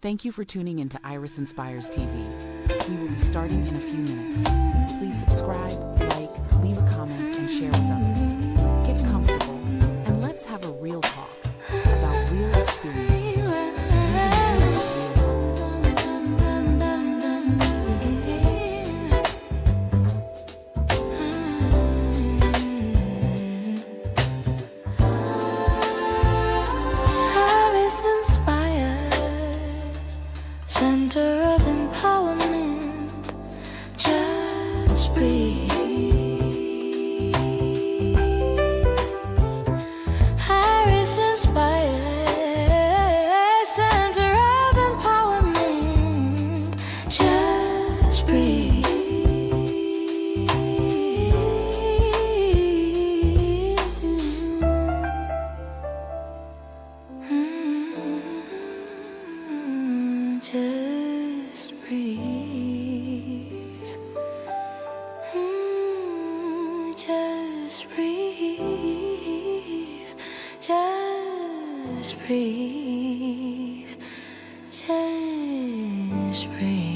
Thank you for tuning into Iris Inspires TV. We will be starting in a few minutes. Please subscribe, like, leave a comment, and share with others. Get comfortable, and let's have a real talk about real experiences. Leaving you with real hope. Iris inspires, center of empowerment. Just breathe. Iris inspires, center of empowerment. Just breathe. Just breathe. Just breathe. Just breathe. Just breathe.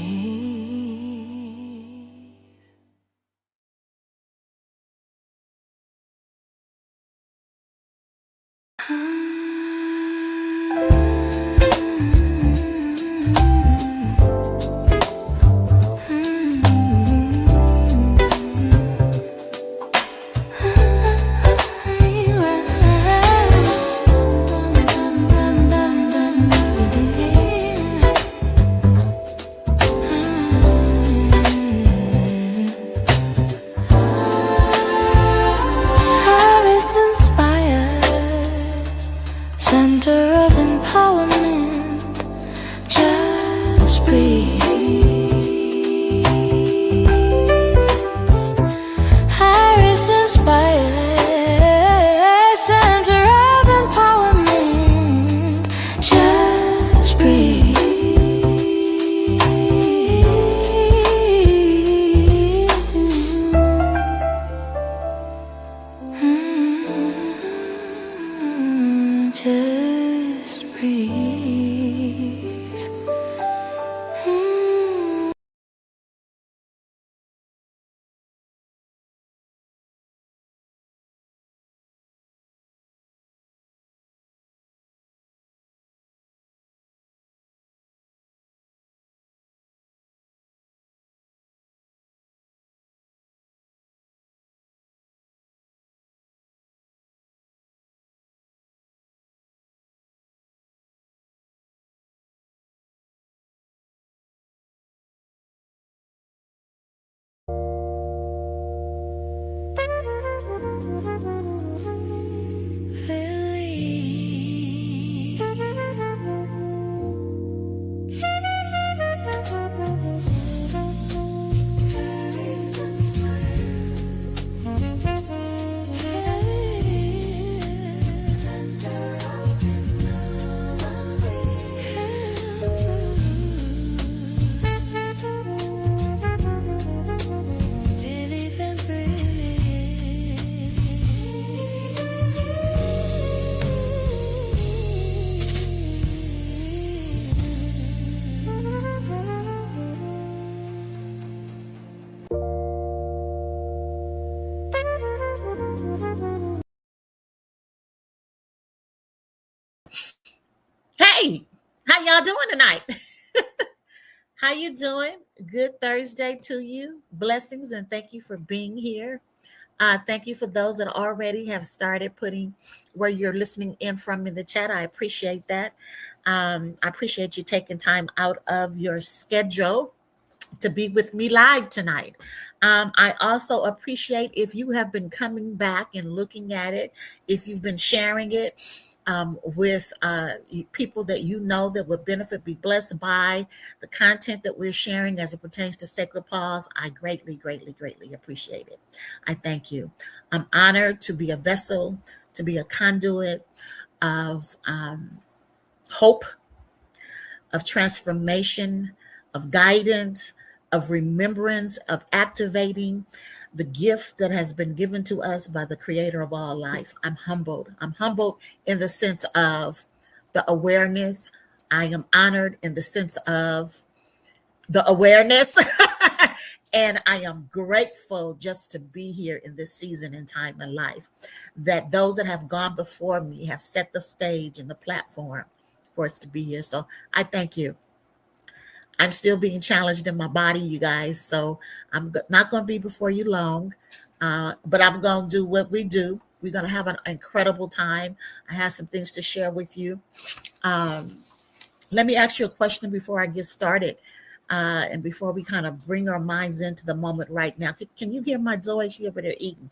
Iris inspires, center of empowerment. Just breathe. Iris inspires, center of empowerment. Just breathe. Just breathe. Hey, how y'all doing tonight? How you doing? Good Thursday to you. Blessings and thank you for being here. Thank you for those that already have started putting where you're listening in from in the chat. I appreciate that. I appreciate you taking time out of your schedule to be with me live tonight. I also appreciate if you have been coming back and looking at it, if you've been sharing it with people that you know that would benefit, be blessed by the content that we're sharing as it pertains to Sacred Pause. I greatly, greatly, greatly appreciate it. I thank you. I'm honored to be a vessel, to be a conduit of hope, of transformation, of guidance, of remembrance, of activating the gift that has been given to us by the creator of all life. I'm humbled. I'm humbled in the sense of the awareness. I am honored in the sense of the awareness. And I am grateful just to be here in this season in time in life, that those that have gone before me have set the stage and the platform for us to be here. So I thank you. I'm still being challenged in my body, you guys. So not going to be before you long, but I'm going to do what we do. We're going to have an incredible time. I have some things to share with you. Let me ask you a question before I get started. And before we kind of bring our minds into the moment right now. Can you hear my Zoe? She over there eating.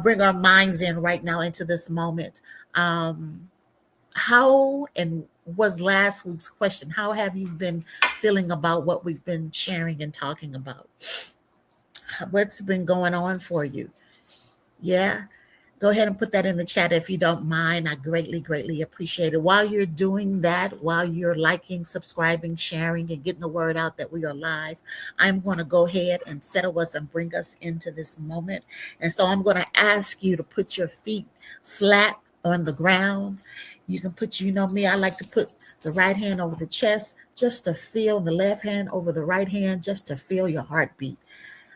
Bring our minds in right now into this moment. How and was last week's question? How have you been feeling about what we've been sharing and talking about? What's been going on for you? Yeah. Go ahead and put that in the chat if you don't mind. I greatly, greatly appreciate it. While you're doing that, while you're liking, subscribing, sharing, and getting the word out that we are live, I'm going to go ahead and settle us and bring us into this moment. And so I'm going to ask you to put your feet flat on the ground. You can put, you know me, I like to put the right hand over the chest just to feel, the left hand over the right hand just to feel your heartbeat.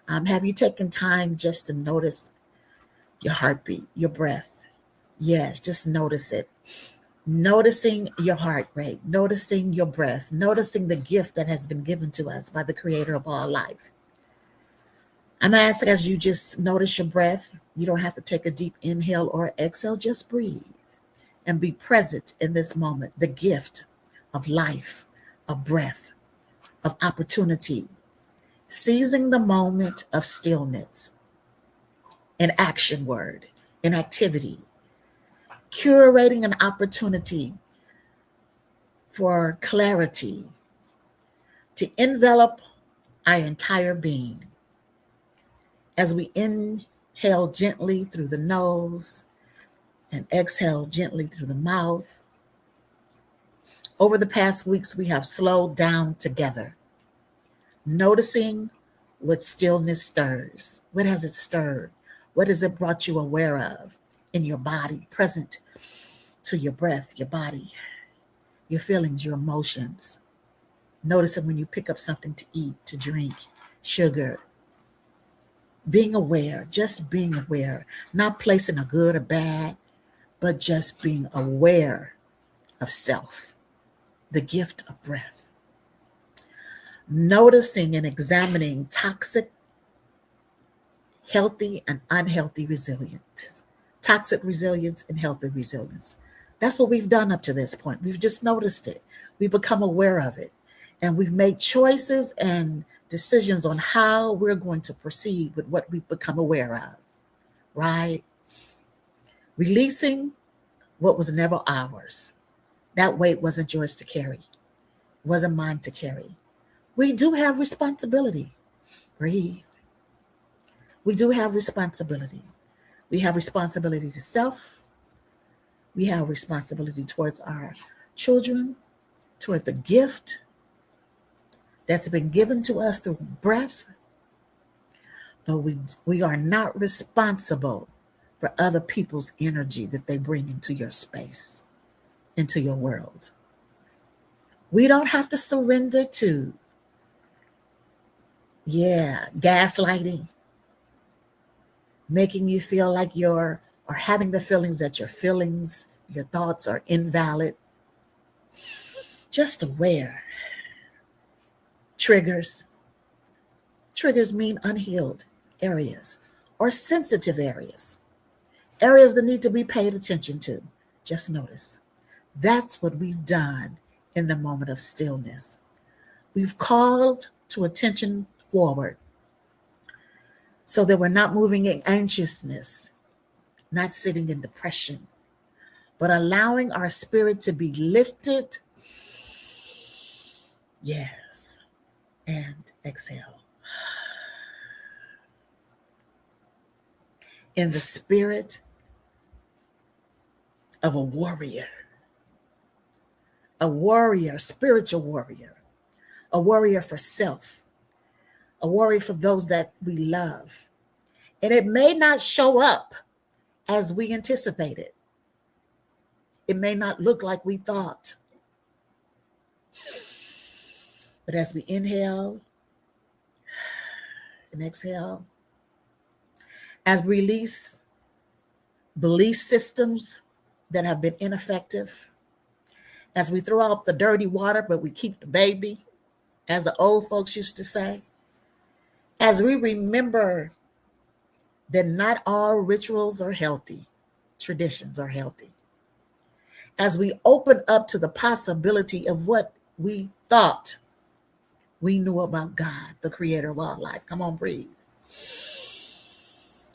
Have you taken time just to notice your heartbeat, your breath? Yes, just notice it. Noticing your heart rate, noticing your breath, noticing the gift that has been given to us by the creator of all life. I'm asking as you just notice your breath, you don't have to take a deep inhale or exhale, just breathe and be present in this moment, the gift of life, of breath, of opportunity, seizing the moment of stillness, an action word, an activity, curating an opportunity for clarity to envelop our entire being. As we inhale gently through the nose and exhale gently through the mouth. Over the past weeks, we have slowed down together, noticing what stillness stirs. What has it stirred? What has it brought you aware of in your body, present to your breath, your body, your feelings, your emotions? Noticing when you pick up something to eat, to drink, sugar. Being aware, just being aware, not placing a good or bad, but just being aware of self, the gift of breath. Noticing and examining toxic, healthy, and unhealthy resilience. Toxic resilience and healthy resilience. That's what we've done up to this point. We've just noticed it. We've become aware of it. And we've made choices and decisions on how we're going to proceed with what we've become aware of, right? Releasing what was never ours. That weight wasn't yours to carry. It wasn't mine to carry. We do have responsibility. Breathe. We do have responsibility. We have responsibility to self. We have responsibility towards our children, toward the gift that's been given to us through breath. But we are not responsible for other people's energy that they bring into your space, into your world. We don't have to surrender to, gaslighting, making you feel like or having the feelings that your feelings, your thoughts are invalid. Just aware. Triggers. Triggers mean unhealed areas or sensitive areas. Areas that need to be paid attention to. Just notice. That's what we've done in the moment of stillness. We've called to attention forward so that we're not moving in anxiousness, not sitting in depression, but allowing our spirit to be lifted. Yes. And exhale. In the spirit of a warrior, spiritual warrior, a warrior for self, a warrior for those that we love. And it may not show up as we anticipated. It may not look like we thought. But as we inhale and exhale, as we release belief systems that have been ineffective, as we throw out the dirty water, but we keep the baby, as the old folks used to say, as we remember that not all rituals are healthy, traditions are healthy, as we open up to the possibility of what we thought we knew about God, the creator of all life. Come on, breathe.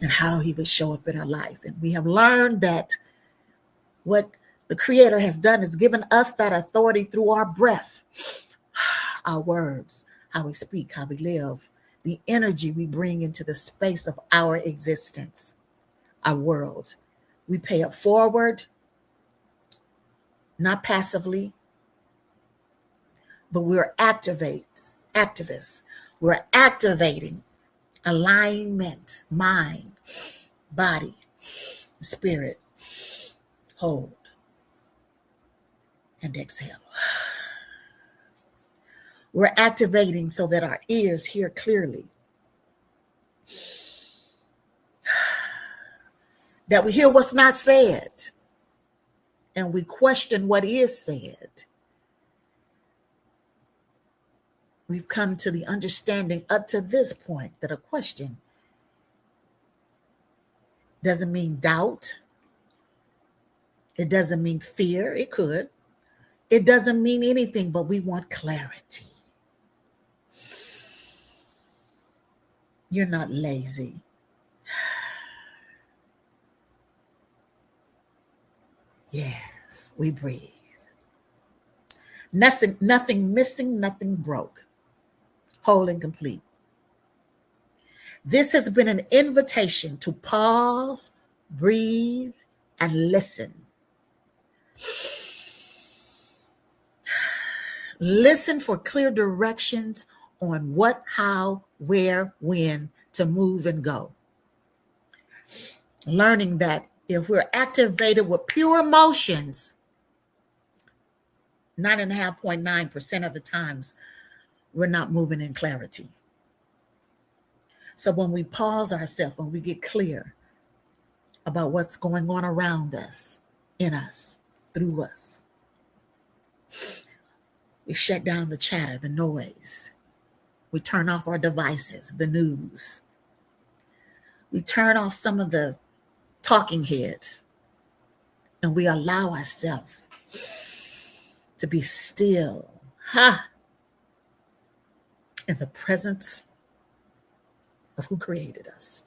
And how he would show up in our life. And we have learned that what the creator has done is given us that authority through our breath, our words, how we speak, how we live, the energy we bring into the space of our existence, our world. We pay it forward, not passively, but we're activists. We're activating alignment, mind, body, spirit. Hold and exhale. We're activating so that our ears hear clearly, that we hear what's not said, and we question what is said. We've come to the understanding up to this point that a question doesn't mean doubt. It doesn't mean fear. It could. It doesn't mean anything, but we want clarity. You're not lazy. Yes, we breathe. Nothing missing, nothing broke. Whole and complete. This has been an invitation to pause, breathe, and listen. Listen for clear directions on what, how, where, when to move and go. Learning that if we're activated with pure emotions, 9.9% of the times, we're not moving in clarity. So when we pause ourselves, when we get clear about what's going on around us, in us, through us, we shut down the chatter, the noise. We turn off our devices, the news. We turn off some of the talking heads, and we allow ourselves to be still, in the presence of who created us.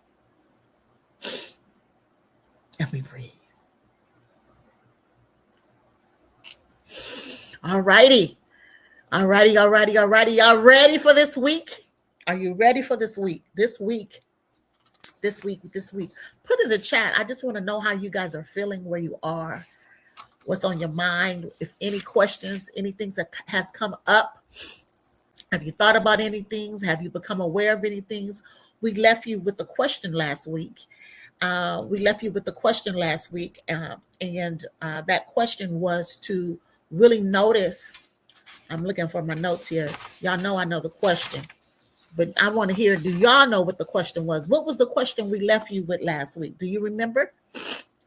And we breathe. All righty. Y'all ready for this week? Are you ready for this week? This week. Put in the chat. I just want to know how you guys are feeling, where you are, what's on your mind, if any questions, anything that has come up. Have you thought about anything? Have you become aware of anything? We left you with the question last week. And that question was to really notice. I'm looking for my notes here. Y'all know I know the question, but I want to hear, do y'all know what the question was? What was the question we left you with last week? Do you remember?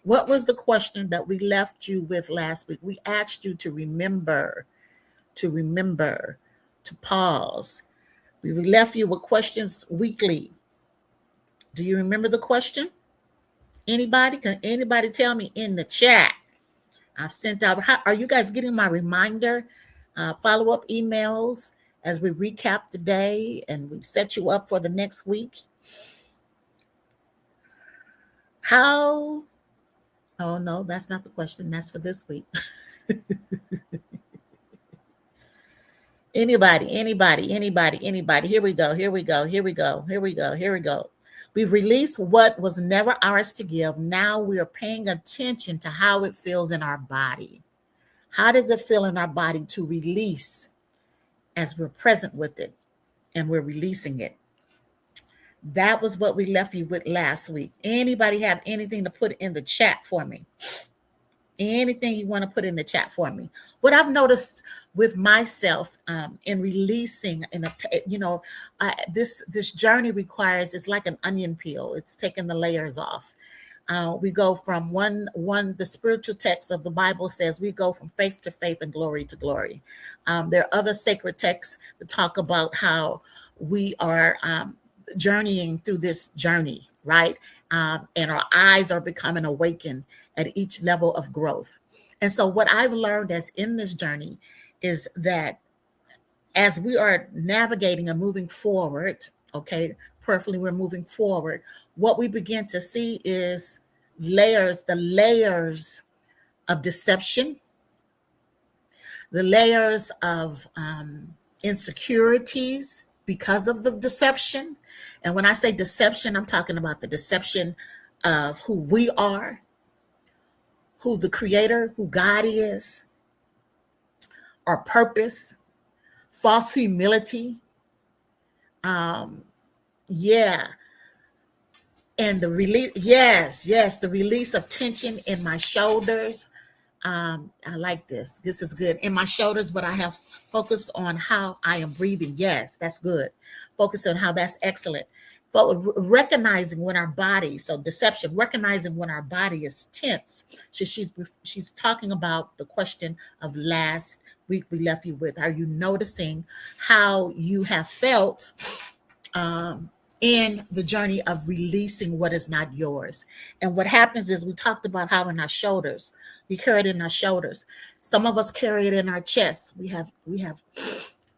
What was the question that we left you with last week? We asked you to remember, to pause. We left you with questions weekly. Do you remember the question? Anybody? Can anybody tell me in the chat? I've sent out. Are you guys getting my reminder, follow-up emails as we recap the day and we set you up for the next week? How? Oh, no, that's not the question. That's for this week. Anybody. Here we go. We've released what was never ours to give. Now we are paying attention to how it feels in our body. How does it feel in our body to release as we're present with it and we're releasing it? That was what we left you with last week. Anybody have anything to put in the chat for me? Anything you want to put in the chat for me. What I've noticed with myself in releasing, this journey requires, it's like an onion peel. It's taking the layers off. We go from the spiritual text of the Bible says we go from faith to faith and glory to glory. There are other sacred texts that talk about how we are journeying through this journey, right? And our eyes are becoming awakened at each level of growth. And so what I've learned as in this journey is that as we are navigating and moving forward, okay, prayerfully we're moving forward, what we begin to see is the layers of deception, the layers of insecurities because of the deception. And when I say deception, I'm talking about the deception of who we are, who the Creator, who God is, our purpose, false humility. And the release, yes, the release of tension in my shoulders. I like this. This is good. In my shoulders, but I have focused on how I am breathing. Yes, that's good. Focus on how that's excellent. But recognizing when our body, so deception, recognizing when our body is tense. She's talking about the question of last week we left you with. Are you noticing how you have felt in the journey of releasing what is not yours? And what happens is we talked about how in our shoulders, we carry it in our shoulders. Some of us carry it in our chest. We have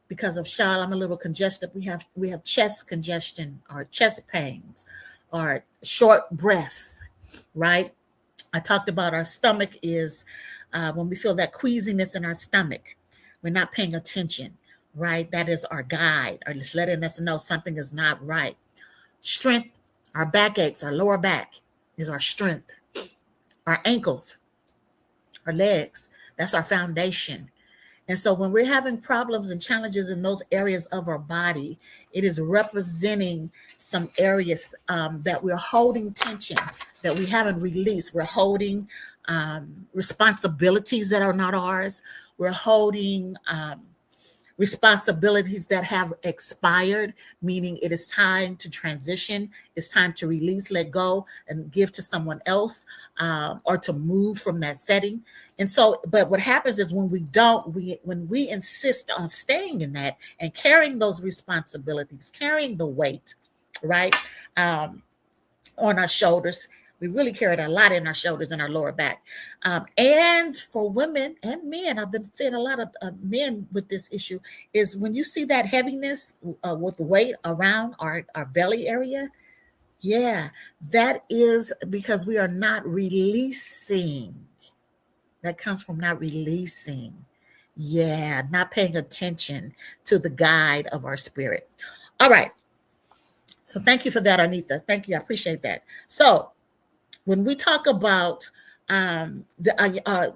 because of Shal, I'm a little congested. We have chest congestion or chest pains or short breath, right? I talked about our stomach is when we feel that queasiness in our stomach, we're not paying attention, right? That is our guide, or just letting us know something is not right. Strength, our back aches, our lower back is our strength. Our ankles, our legs, that's our foundation. And so when we're having problems and challenges in those areas of our body, it is representing some areas that we're holding tension, that we haven't released. We're holding responsibilities that are not ours. We're holding responsibilities that have expired, meaning it is time to transition. It's time to release, let go, and give to someone else, or to move from that setting. And so, but what happens is when we insist on staying in that and carrying those responsibilities, carrying the weight, right, on our shoulders. We really carried a lot in our shoulders and our lower back. And for women and men, I've been seeing a lot of men with this issue, is when you see that heaviness with the weight around our belly area, yeah, that is because we are not releasing. That comes from not releasing. Yeah, not paying attention to the guide of our spirit. All right. So thank you for that, Anita. Thank you. I appreciate that. So when we talk about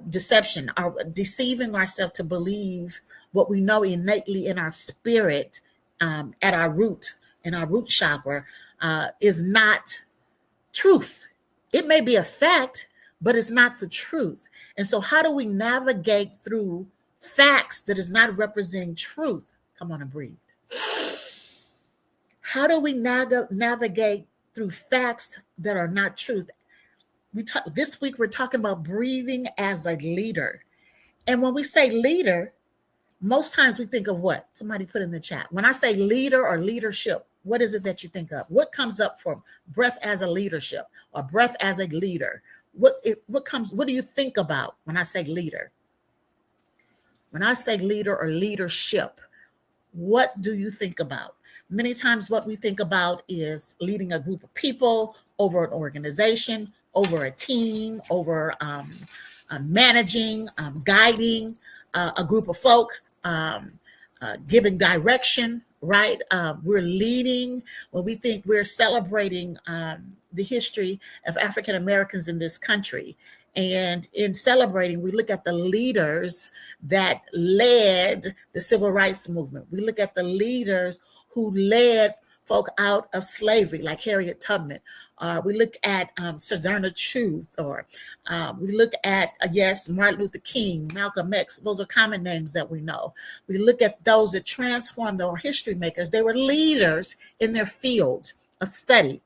deception, deceiving ourselves to believe what we know innately in our spirit, at our root, in our root chakra, is not truth. It may be a fact, but it's not the truth. And so how do we navigate through facts that is not representing truth? Come on and breathe. How do we navigate through facts that are not truth? This week, we're talking about breathing as a leader. And when we say leader, most times we think of what? Somebody put in the chat. When I say leader or leadership, what is it that you think of? What comes up from breath as a leadership or breath as a leader? What do you think about when I say leader? When I say leader or leadership, what do you think about? Many times what we think about is leading a group of people over an organization, over a team, over managing, guiding a group of folk, giving direction, right? We're leading when we think we're celebrating the history of African Americans in this country. And in celebrating, we look at the leaders that led the civil rights movement. We look at the leaders who led folk out of slavery, like Harriet Tubman. We look at Sojourner Truth, or we look at, yes, Martin Luther King, Malcolm X. Those are common names that we know. We look at those that transformed, or history makers. They were leaders in their field of study,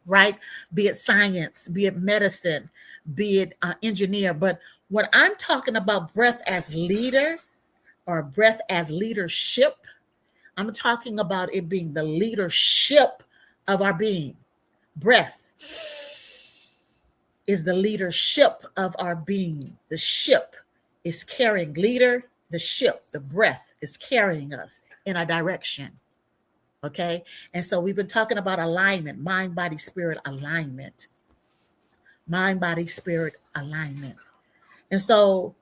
right? Be it science, be it medicine, be it engineer. But when I'm talking about breath as leader or breath as leadership, I'm talking about it being the leadership of our being. Breath is the leadership of our being. The ship is carrying leader, the ship, the breath is carrying us in a direction. Okay. And so we've been talking about alignment, mind, body, spirit alignment. Mind, body, spirit alignment. And so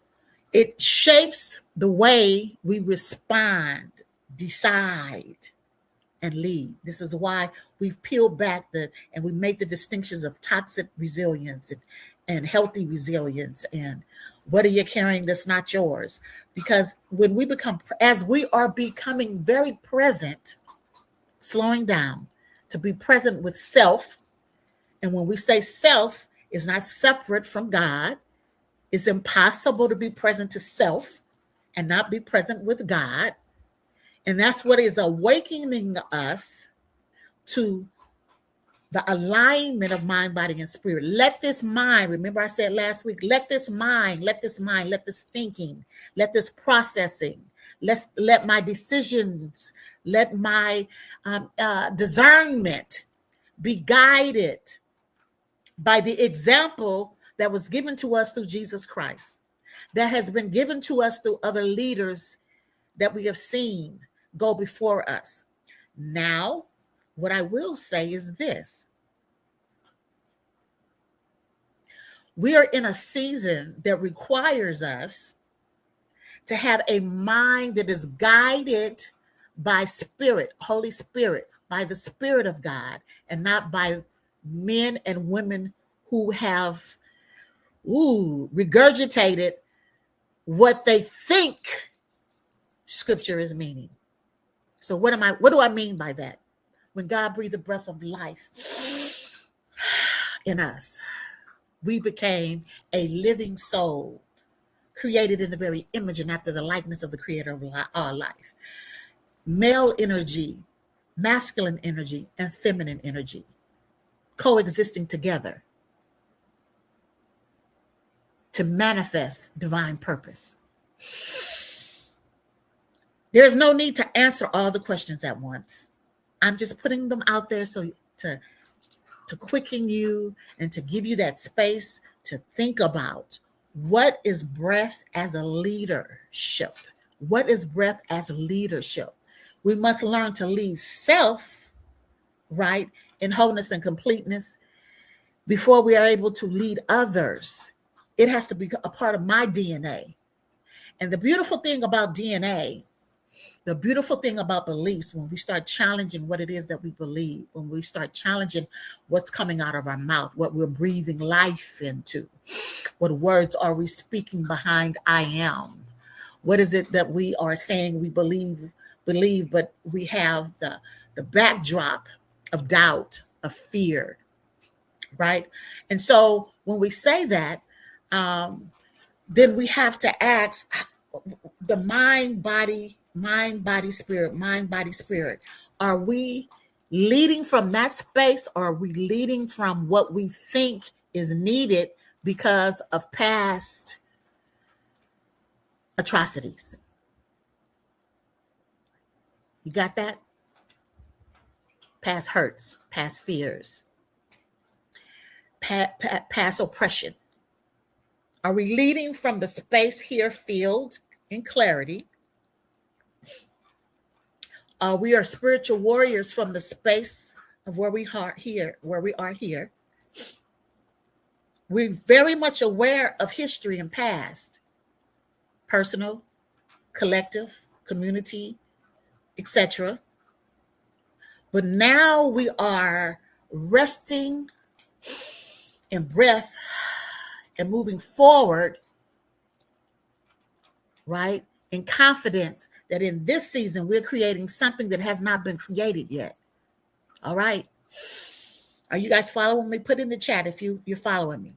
it shapes the way we respond, decide, and lead. This is why we've peeled back and we make the distinctions of toxic resilience and healthy resilience. And what are you carrying that's not yours? Because when we as we are becoming very present, slowing down to be present with self. And when we say self is not separate from God, it's impossible to be present to self and not be present with God. And that's what is awakening us to the alignment of mind, body, and spirit. Let this mind, remember I said last week, let this thinking, let this processing, let my decisions, let my discernment be guided by the example that was given to us through Jesus Christ, that has been given to us through other leaders that we have seen go before us. Now, what I will say is this. We are in a season that requires us to have a mind that is guided by Spirit, Holy Spirit, by the Spirit of God, and not by men and women who have regurgitated what they think Scripture is meaning. So what do I mean by that? When God breathed the breath of life in us, we became a living soul, created in the very image and after the likeness of the creator of our life. Male energy, masculine energy, and feminine energy coexisting together to manifest divine purpose. There's no need to answer all the questions at once. I'm just putting them out there so to quicken you and to give you that space to think about what is breath as a leadership. What is breath as leadership? We must learn to lead self, right, in wholeness and completeness before we are able to lead others. It has to be a part of my DNA. And the beautiful thing about DNA, the beautiful thing about beliefs, when we start challenging what it is that we believe, when we start challenging what's coming out of our mouth, what we're breathing life into, what words are we speaking behind I am? What is it that we are saying we believe, but we have the backdrop of doubt, of fear, right? And so when we say that, then we have to ask the mind, body, spirit. Are we leading from that space, or are we leading from what we think is needed because of past atrocities? You got that? Past hurts, past fears, past oppression. Are we leading from the space here filled in clarity? We are spiritual warriors from the space of where we are here, We're very much aware of history and past, personal, collective, community, etc. But now we are resting in breath and moving forward, right? In confidence that in this season, we're creating something that has not been created yet. All right. Are you guys following me? Put in the chat if you're following me.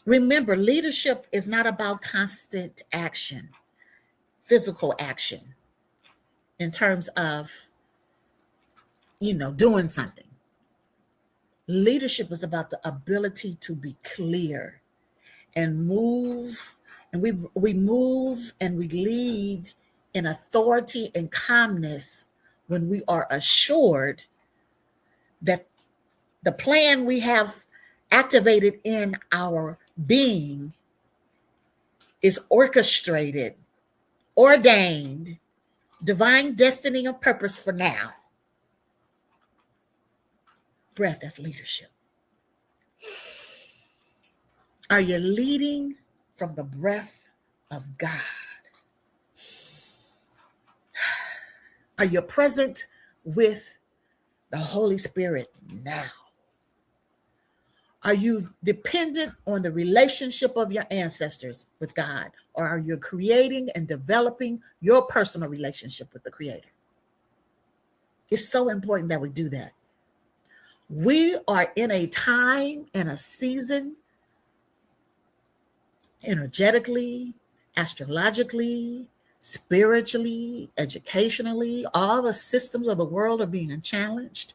Remember, leadership is not about constant action, physical action in terms of, doing something. Leadership is about the ability to be clear and move, and we move and we lead in authority and calmness when we are assured that the plan we have activated in our being is orchestrated, ordained, divine destiny and purpose for now. Breath as leadership. Are you leading from the breath of God? Are you present with the Holy Spirit now? Are you dependent on the relationship of your ancestors with God, or are you creating and developing your personal relationship with the Creator? It's so important that we do that. We are in a time and a season, energetically, astrologically, spiritually, educationally, all the systems of the world are being challenged.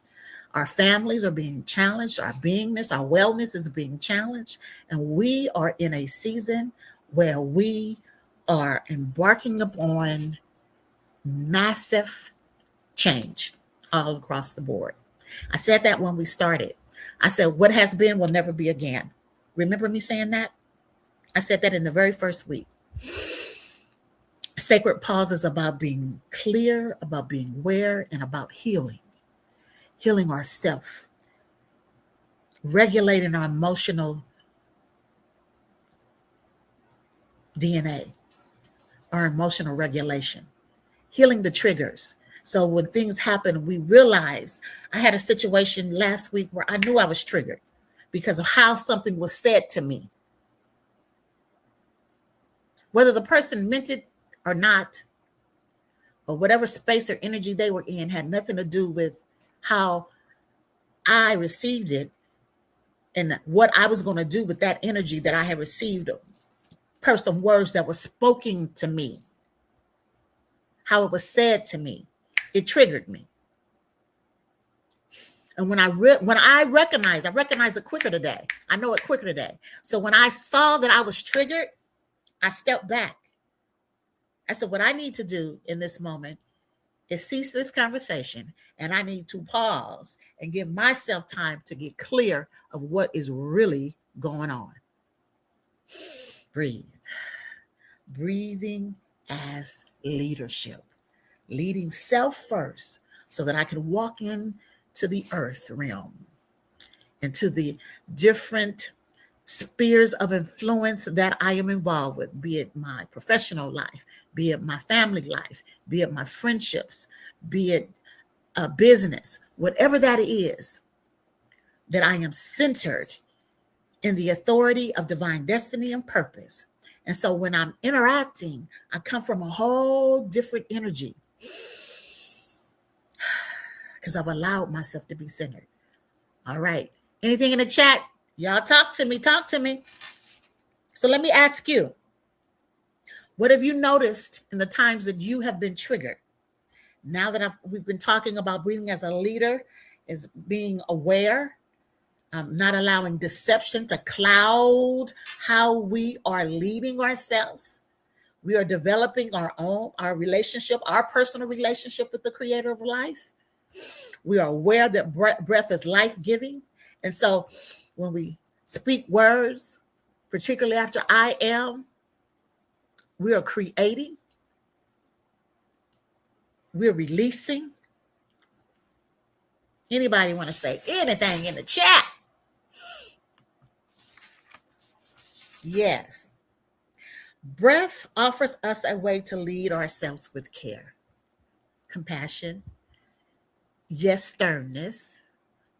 Our families are being challenged. Our beingness, our wellness is being challenged. And we are in a season where we are embarking upon massive change all across the board. I said that when we started. I said, what has been will never be again. Remember me saying that? I said that in the very first week. Sacred pause is about being clear, about being aware, and about healing ourselves, regulating our emotional DNA, our emotional regulation, healing the triggers. So when things happen, we realize. I had a situation last week where I knew I was triggered because of how something was said to me. Whether the person meant it or not, or whatever space or energy they were in, had nothing to do with how I received it and what I was going to do with that energy that I had received, per some words that were spoken to me, how it was said to me. It triggered me. And when I recognized it quicker today. I know it quicker today. So when I saw that I was triggered, I stepped back. I said, what I need to do in this moment is cease this conversation, and I need to pause and give myself time to get clear of what is really going on. Breathe. Breathing as leadership. Leading self first so that I can walk into the earth realm, into the different spheres of influence that I am involved with, be it my professional life, be it my family life, be it my friendships, be it a business, whatever that is, that I am centered in the authority of divine destiny and purpose. And so when I'm interacting, I come from a whole different energy because I've allowed myself to be centered. All right. Anything in the chat? Y'all talk to me. So let me ask you, what have you noticed in the times that you have been triggered? Now that we've been talking about breathing as a leader, is being aware, not allowing deception to cloud how we are leading ourselves. We are developing our relationship, our personal relationship with the Creator of life. We are aware that breath is life-giving. And so when we speak words, particularly after I am, we are creating, we're releasing. Anybody want to say anything in the chat? Yes. Breath offers us a way to lead ourselves with care, compassion, yes, sternness,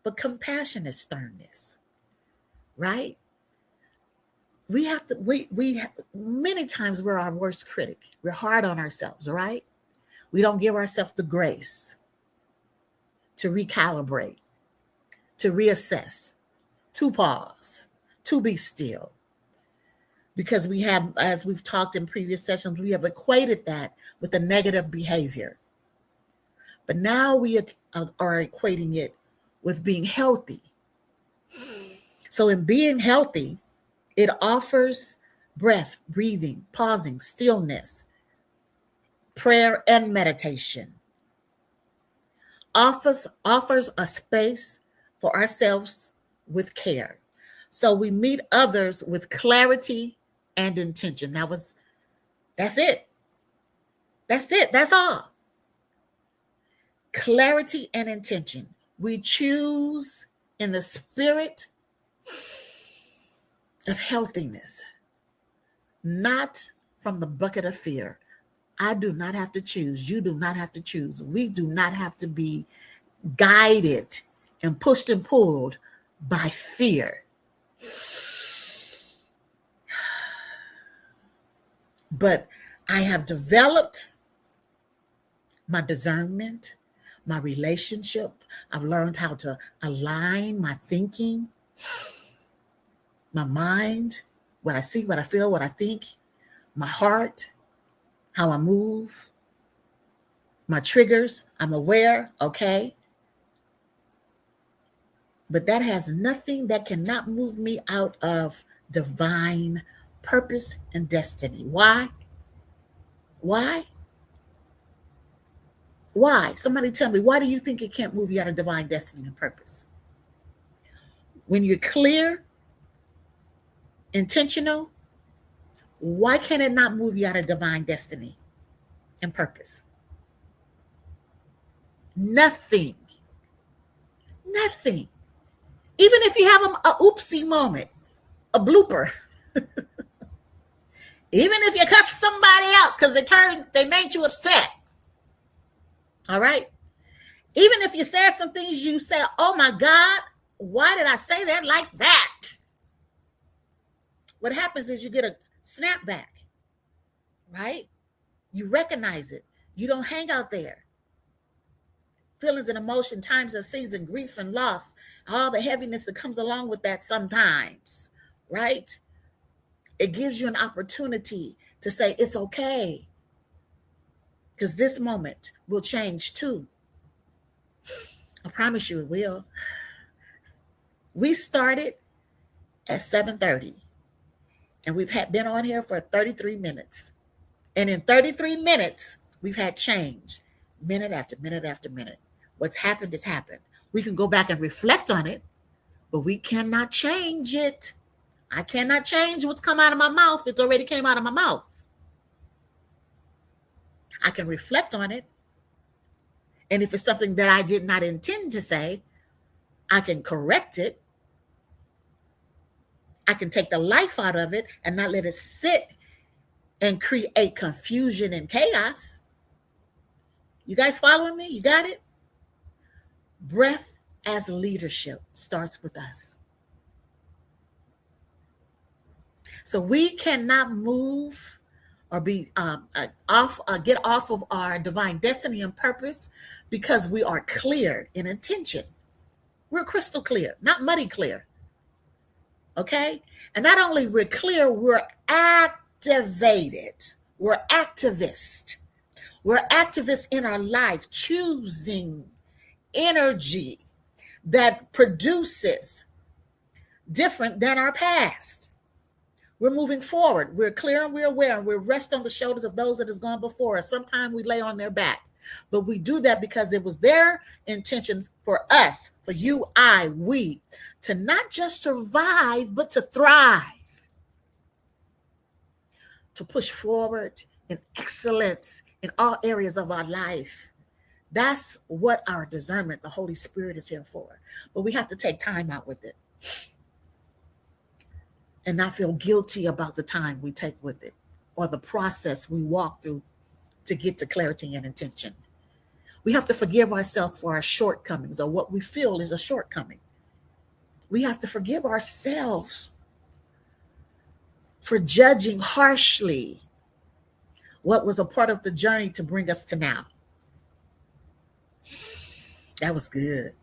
but compassionate sternness, right? we have to, many times we're our worst critic. We're hard on ourselves, right? We don't give ourselves the grace to recalibrate, to reassess, to pause, to be still. Because we have, as we've talked in previous sessions, we have equated that with a negative behavior. But now we are equating it with being healthy. So in being healthy, it offers breath, breathing, pausing, stillness, prayer, and meditation. Offers a space for ourselves with care. So we meet others with clarity and intention. That's it. That's it. That's all. Clarity and intention. We choose in the spirit of healthiness, not from the bucket of fear. I do not have to choose. You do not have to choose. We do not have to be guided and pushed and pulled by fear. But I have developed my discernment, my relationship. I've learned how to align my thinking, my mind, what I see, what I feel, what I think, my heart, how I move, my triggers. I'm aware, okay? But that has nothing, that cannot move me out of divine purpose and destiny. Why? Why? Why? Somebody tell me, why do you think it can't move you out of divine destiny and purpose? When you're clear, intentional, why can it not move you out of divine destiny and purpose? Nothing. Nothing. Even if you have a oopsie moment, a blooper, even if you cuss somebody out because they made you upset. All right. Even if you said some things, you say, oh my God, why did I say that like that? What happens is you get a snap back, right? You recognize it. You don't hang out there. Feelings and emotion, times of season, grief and loss, all the heaviness that comes along with that sometimes, right? It gives you an opportunity to say, it's okay, because this moment will change too. I promise you it will. We started at 7:30, and we've been on here for 33 minutes. And in 33 minutes, we've had change, minute after minute after minute. What's happened has happened. We can go back and reflect on it, but we cannot change it. I cannot change what's come out of my mouth. It's already came out of my mouth. I can reflect on it. And if it's something that I did not intend to say, I can correct it. I can take the life out of it and not let it sit and create confusion and chaos. You guys following me? You got it? Breath as leadership starts with us. So we cannot move or be get off of our divine destiny and purpose because we are clear in intention. We're crystal clear, not muddy clear. Okay? And not only we're clear, we're activated. We're activists. We're activists in our life, choosing energy that produces different than our past. We're moving forward. We're clear and we're aware, and we rest on the shoulders of those that has gone before us. Sometimes we lay on their back, but we do that because it was their intention for us, for you, we, to not just survive, but to thrive, to push forward in excellence in all areas of our life. That's what our discernment, the Holy Spirit, is here for. But we have to take time out with it and not feel guilty about the time we take with it or the process we walk through to get to clarity and intention. We have to forgive ourselves for our shortcomings or what we feel is a shortcoming. We have to forgive ourselves for judging harshly what was a part of the journey to bring us to now. That was good.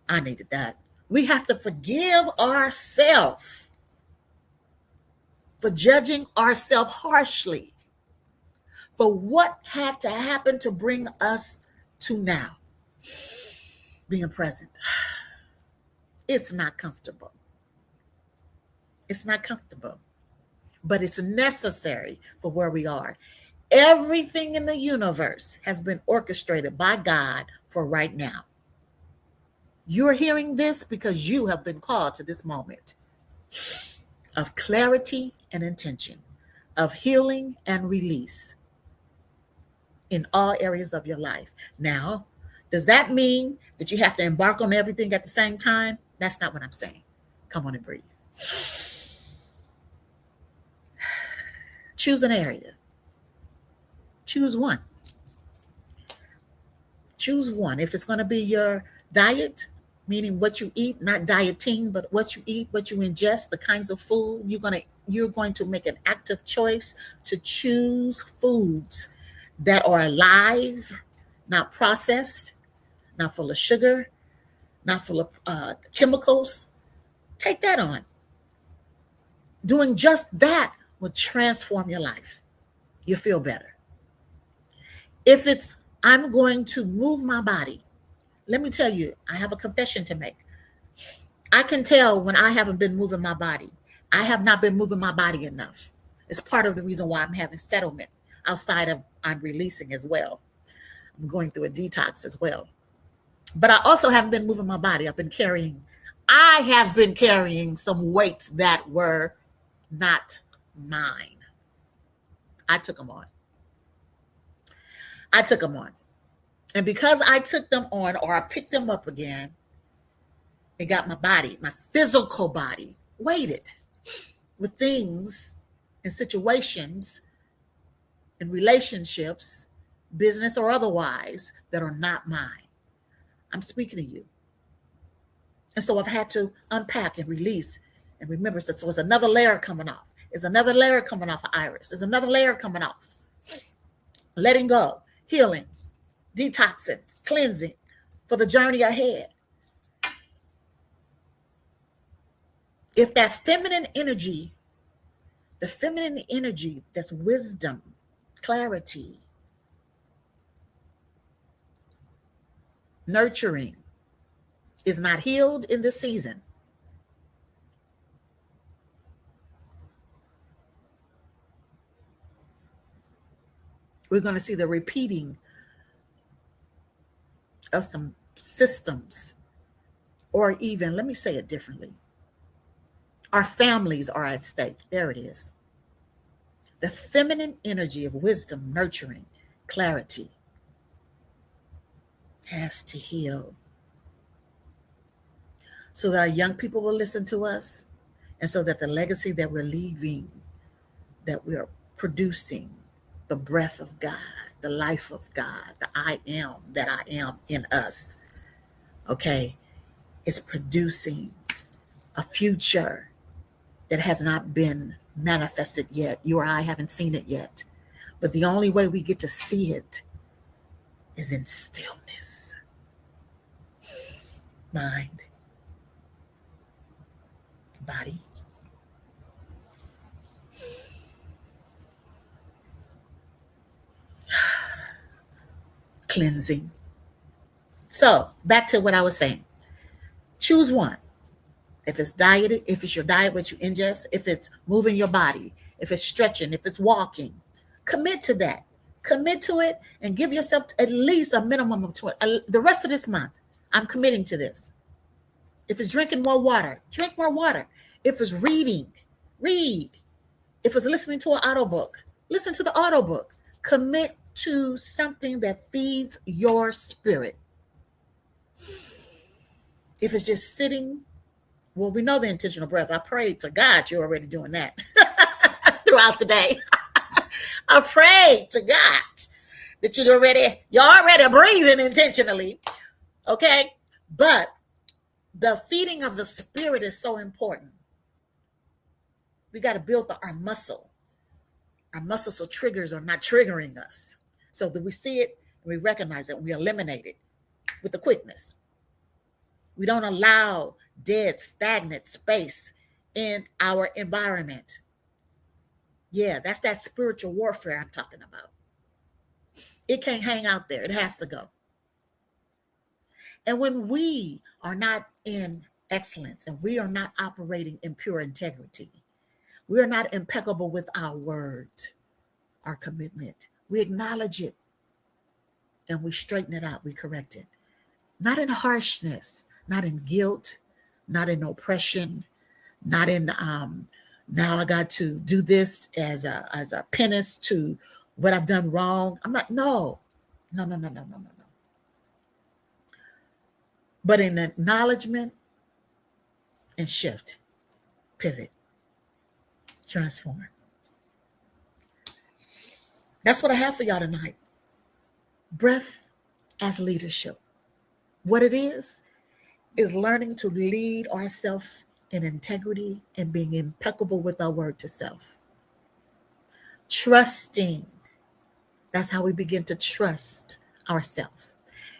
I needed that. We have to forgive ourselves for judging ourselves harshly for what had to happen to bring us to now. Being present. It's not comfortable. It's not comfortable, but it's necessary for where we are. Everything in the universe has been orchestrated by God for right now. You're hearing this because you have been called to this moment of clarity and intention, of healing and release in all areas of your life. Now, does that mean that you have to embark on everything at the same time? That's not what I'm saying. Come on and breathe. Choose an area. Choose one. Choose one. If it's going to be your diet, meaning what you eat, not dieting, but what you eat, what you ingest, the kinds of food, you're going to make an active choice to choose foods that are alive, not processed, not full of sugar, not full of chemicals. Take that on. Doing just that will transform your life. You'll feel better. If it's, I'm going to move my body, let me tell you, I have a confession to make. I can tell when I haven't been moving my body. I have not been moving my body enough. It's part of the reason why I'm having settlement outside of I'm releasing as well. I'm going through a detox as well. But I also haven't been moving my body. I have been carrying some weights that were not mine. I took them on. And because I took them on, or I picked them up again, it got my body, my physical body, weighted with things and situations and relationships, business or otherwise, that are not mine. I'm speaking to you. And so I've had to unpack and release and remember. So it's another layer coming off. There's another layer coming off of Iris. There's another layer coming off. Letting go, healing, detoxing, cleansing for the journey ahead. If that feminine energy, that's wisdom, clarity, nurturing, is not healed in this season, we're going to see the repeating of some systems, or even, let me say it differently, our families are at stake. There it is. The feminine energy of wisdom, nurturing, clarity has to heal so that our young people will listen to us, and so that the legacy that we're leaving, that we're producing, the breath of God, the life of God, the I am that I am in us, okay, is producing a future that has not been manifested yet. You or I haven't seen it yet. But the only way we get to see it is in stillness. Mind, body, cleansing. So back to what I was saying. Choose one. If it's diet, if it's your diet, what you ingest, if it's moving your body, if it's stretching, if it's walking, commit to that. Commit to it and give yourself at least a minimum of 20. The rest of this month, I'm committing to this. If it's drinking more water, drink more water. If it's reading, read. If it's listening to an audiobook, listen to the audiobook. Commit to something that feeds your spirit. If it's just sitting, well, we know the intentional breath. I pray to God you're already doing that throughout the day. I pray to God that you're already breathing intentionally. Okay? But the feeding of the spirit is so important. We got to build our muscle. Our muscles so triggers are not triggering us. So that we see it, and we recognize it, and we eliminate it with the quickness. We don't allow dead, stagnant space in our environment. Yeah, that's that spiritual warfare I'm talking about. It can't hang out there. It has to go. And when we are not in excellence and we are not operating in pure integrity, we are not impeccable with our words, our commitment. We acknowledge it and we straighten it out. We correct it. Not in harshness, not in guilt, not in oppression, not in now I got to do this as a penance to what I've done wrong. I'm not, no. But in acknowledgement and shift, pivot, transform. That's what I have for y'all tonight. Breath as leadership. What it is learning to lead ourselves in integrity and being impeccable with our word to self. Trusting. That's how we begin to trust ourselves.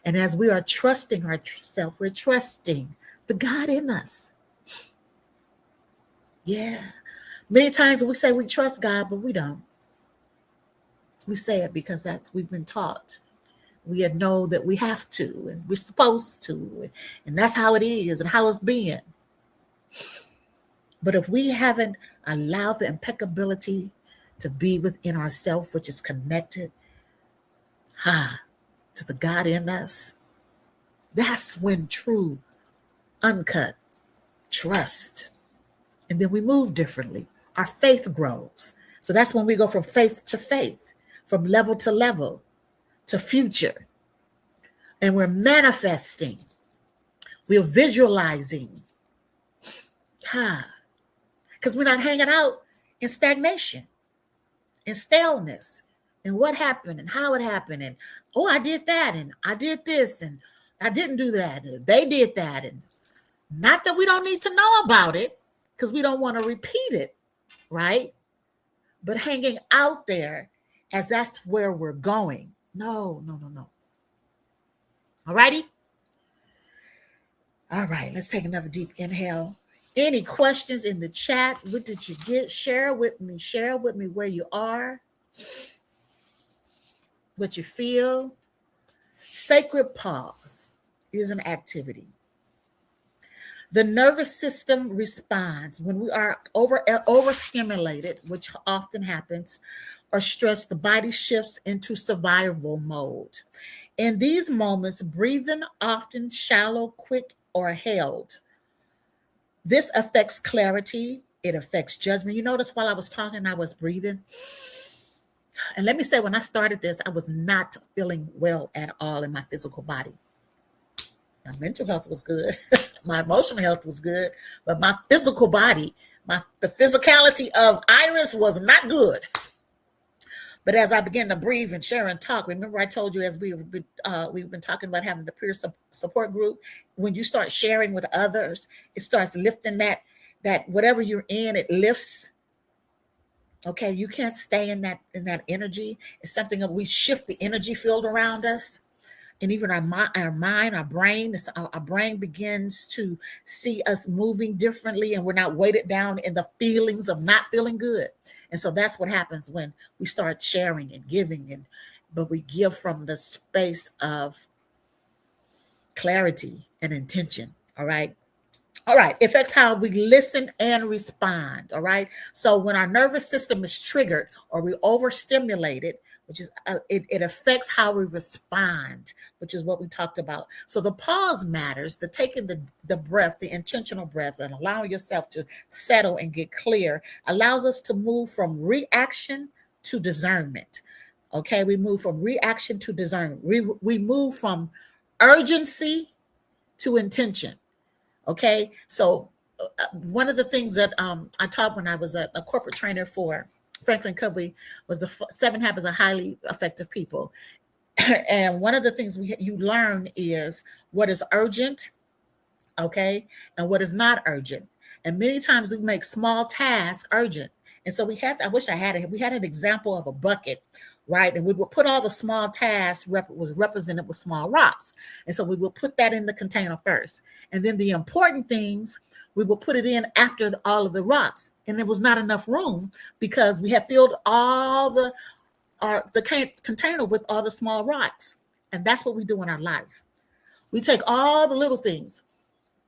And as we are trusting ourselves, we're trusting the God in us. Yeah. Many times we say we trust God, but we don't. We say it because we've been taught. We know that we have to, and we're supposed to, and that's how it is and how it's been. But if we haven't allowed the impeccability to be within ourselves, which is connected to the God in us, that's when true, uncut trust. And then we move differently. Our faith grows. So that's when we go from faith to faith, from level to level, to future. And we're manifesting. We're visualizing. Because we're not hanging out in stagnation, in staleness, and what happened and how it happened. And, oh, I did that, and I did this, and I didn't do that, and they did that. And not that we don't need to know about it, because we don't want to repeat it, right? But hanging out there as that's where we're going. No. All righty? All right, let's take another deep inhale. Any questions in the chat? What did you get? Share with me where you are, what you feel. Sacred pause is an activity. The nervous system responds when we are overstimulated, which often happens, or stressed. The body shifts into survival mode. In these moments, breathing often shallow, quick, or held. This affects clarity. It affects judgment. You notice while I was talking, I was breathing. And let me say, when I started this, I was not feeling well at all in my physical body. My mental health was good. My emotional health was good. But my physical body, the physicality of Iris was not good. But as I began to breathe and share and talk, remember I told you as we've been talking about having the peer support group, when you start sharing with others, it starts lifting that whatever you're in, it lifts. Okay, you can't stay in that energy. It's something that we shift the energy field around us. And even our mind, our brain, our brain begins to see us moving differently, and we're not weighted down in the feelings of not feeling good. And so that's what happens when we start sharing and giving, but we give from the space of clarity and intention. All right. It affects how we listen and respond. All right. So when our nervous system is triggered or we overstimulated, which is it affects how we respond, which is what we talked about. So the pause matters, the taking the breath, the intentional breath, and allowing yourself to settle and get clear allows us to move from reaction to discernment. Okay, we move from reaction to discernment. We move from urgency to intention. Okay, so one of the things that I taught when I was a corporate trainer for Franklin Covey was the 7 Habits of Highly Effective People. And one of the things you learn is what is urgent, okay, and what is not urgent. And many times we make small tasks urgent. And so I wish I had it. We had an example of a bucket, right? And we would put all the small tasks was represented with small rocks. And so we will put that in the container first. And then the important things, we will put it in after all of the rocks. And there was not enough room because we had filled all the container with all the small rocks. And that's what we do in our life. We take all the little things,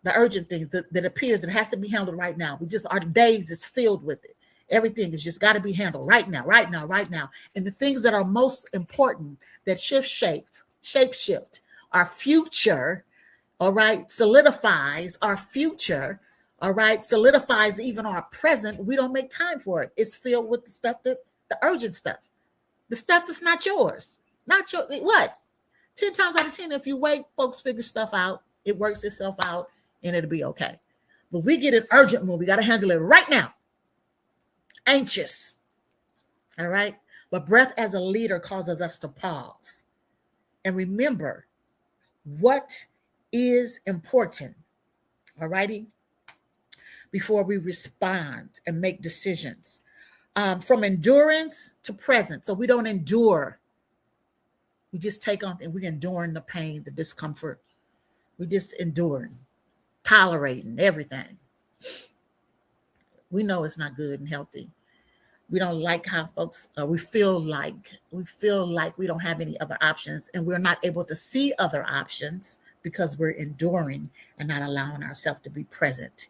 the urgent things that appears that has to be handled right now. Our days is filled with it. Everything has just got to be handled right now, right now, right now. And the things that are most important that shape shift our future, all right, solidifies our future, all right, solidifies even our present. We don't make time for it. It's filled with the urgent stuff, the stuff that's not yours, what? 10 times out of 10, if you wait, folks figure stuff out. It works itself out and it'll be okay. But we get an urgent move. We got to handle it right now. Anxious. All right. But breath as a leader causes us to pause and remember what is important. All righty. Before we respond and make decisions. From endurance to present. So we don't endure. We just take on and we're enduring the pain, the discomfort. We're just enduring, tolerating everything. We know it's not good and healthy. We don't like how folks, we feel like we don't have any other options, and we're not able to see other options because we're enduring and not allowing ourselves to be present.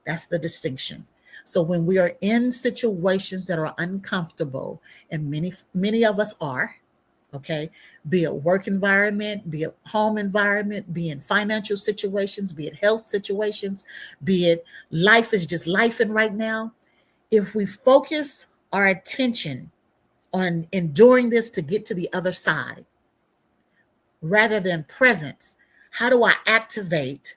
That's the distinction. So when we are in situations that are uncomfortable, and many of us are, okay, be it work environment, be it home environment, be in financial situations, be it health situations, be it life is just lifing right now. If we focus our attention on enduring this to get to the other side, rather than presence, how do I activate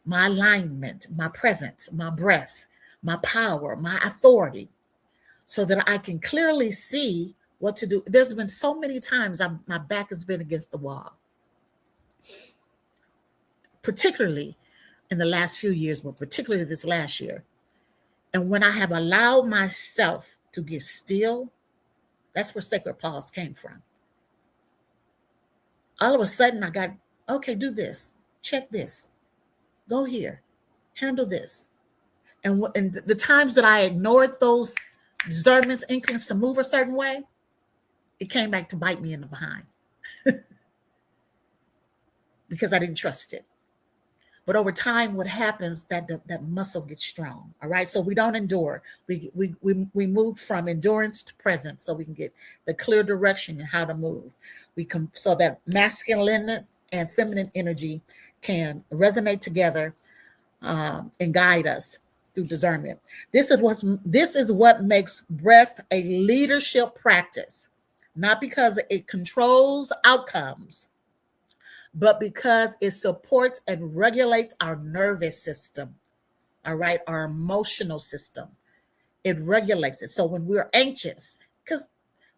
my alignment, my presence, my breath, my power, my authority, so that I can clearly see what to do? There's been so many times my back has been against the wall, particularly in the last few years, but particularly this last year. And when I have allowed myself to get still, that's where sacred pause came from. All of a sudden I got, okay, do this, check this, go here, handle this. And the times that I ignored those discernments, inklings to move a certain way, it came back to bite me in the behind because I didn't trust it. But over time, what happens, that muscle gets strong. All right. So we don't endure. We move from endurance to presence so we can get the clear direction and how to move. So that masculine and feminine energy can resonate together and guide us through discernment. This is what makes breath a leadership practice, not because it controls outcomes, but because it supports and regulates our nervous system, all right, our emotional system. It regulates it. So when we're anxious,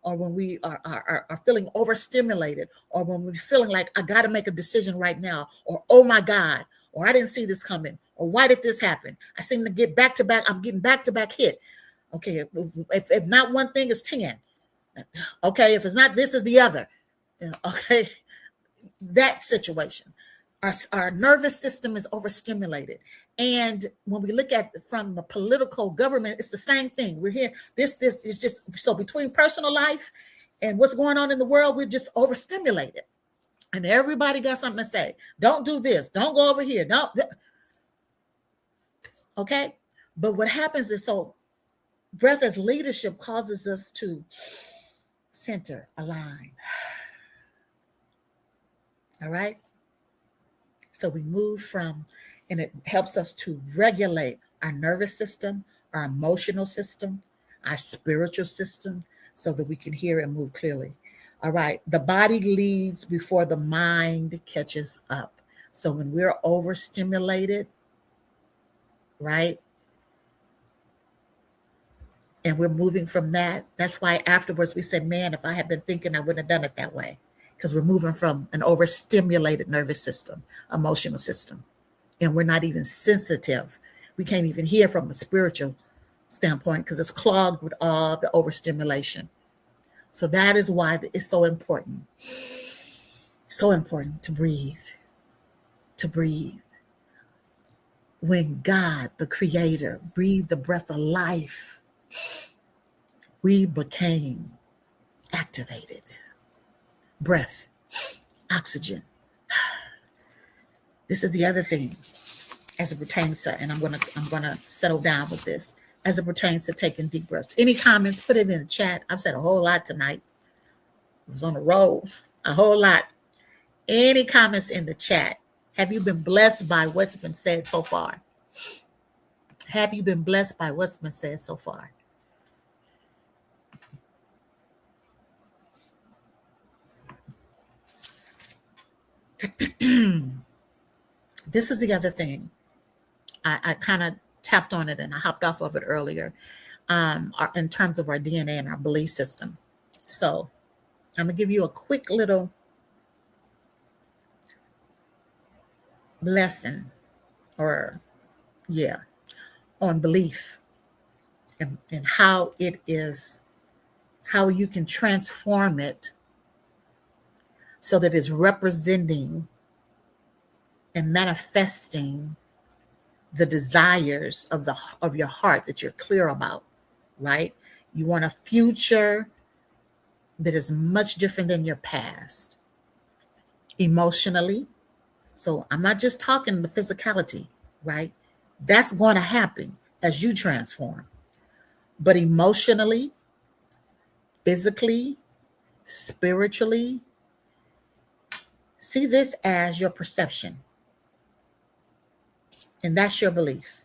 or when we are feeling overstimulated, or when we're feeling like I got to make a decision right now, or oh my God, or I didn't see this coming, or why did this happen? I seem to get back to back. I'm getting back to back hit. Okay, if not one thing, it's 10. Okay, if it's not this, is the other. Okay. That situation, our nervous system is overstimulated. And when we look at from the political government, it's the same thing. We're here. This is just, so between personal life and what's going on in the world, we're just overstimulated. And everybody got something to say. Don't do this. Don't go over here. Don't. Okay. But what happens is, so breath as leadership causes us to center, align. All right. So we move from, and it helps us to regulate our nervous system, our emotional system, our spiritual system, so that we can hear and move clearly. All right. The body leads before the mind catches up. So when we're overstimulated, right, and we're moving from that, that's why afterwards we say, man, if I had been thinking, I wouldn't have done it that way. Because we're moving from an overstimulated nervous system, emotional system, and we're not even sensitive. We can't even hear from a spiritual standpoint because it's clogged with all the overstimulation. So that is why it's so important to breathe, to breathe. When God, the creator, breathed the breath of life, we became activated. Breath, oxygen. This is the other thing as it pertains to, and I'm gonna settle down with this, as it pertains to taking deep breaths. Any comments, put it in the chat. I've said a whole lot tonight. I was on the road, a whole lot. Any comments in the chat? Have you been blessed by what's been said so far? Have you been blessed by what's been said so far? This is the other thing. I kind of tapped on it and I hopped off of it earlier, in terms of our DNA and our belief system. So I'm going to give you a quick little lesson on belief and how it is, how you can transform it so that it's representing and manifesting the desires of your heart that you're clear about, right? You want a future that is much different than your past. Emotionally. So I'm not just talking the physicality, right? That's going to happen as you transform. But emotionally, physically, spiritually, see this as your perception. And that's your belief.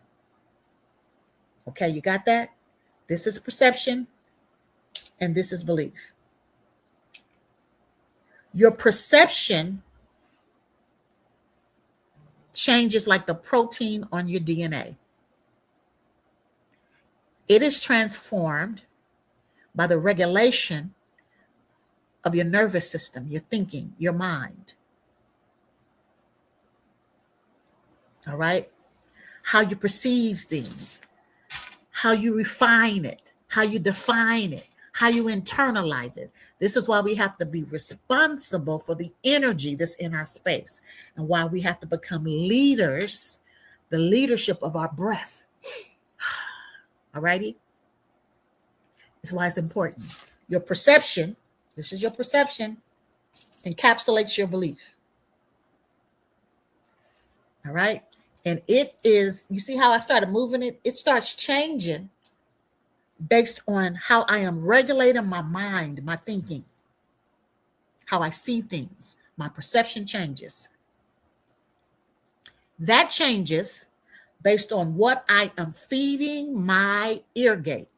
Okay, you got that? This is perception and this is belief. Your perception changes like the protein on your DNA. It is transformed by the regulation of your nervous system, your thinking, your mind. All right? How you perceive things, how you refine it, how you define it, how you internalize it. This is why we have to be responsible for the energy that's in our space and why we have to become leaders, the leadership of our breath. All righty? This is why it's important. Your perception, this is your perception, encapsulates your belief. All right? And it is, you see how I started moving it? It starts changing based on how I am regulating my mind, my thinking, how I see things. My perception changes. That changes based on what I am feeding my ear gate,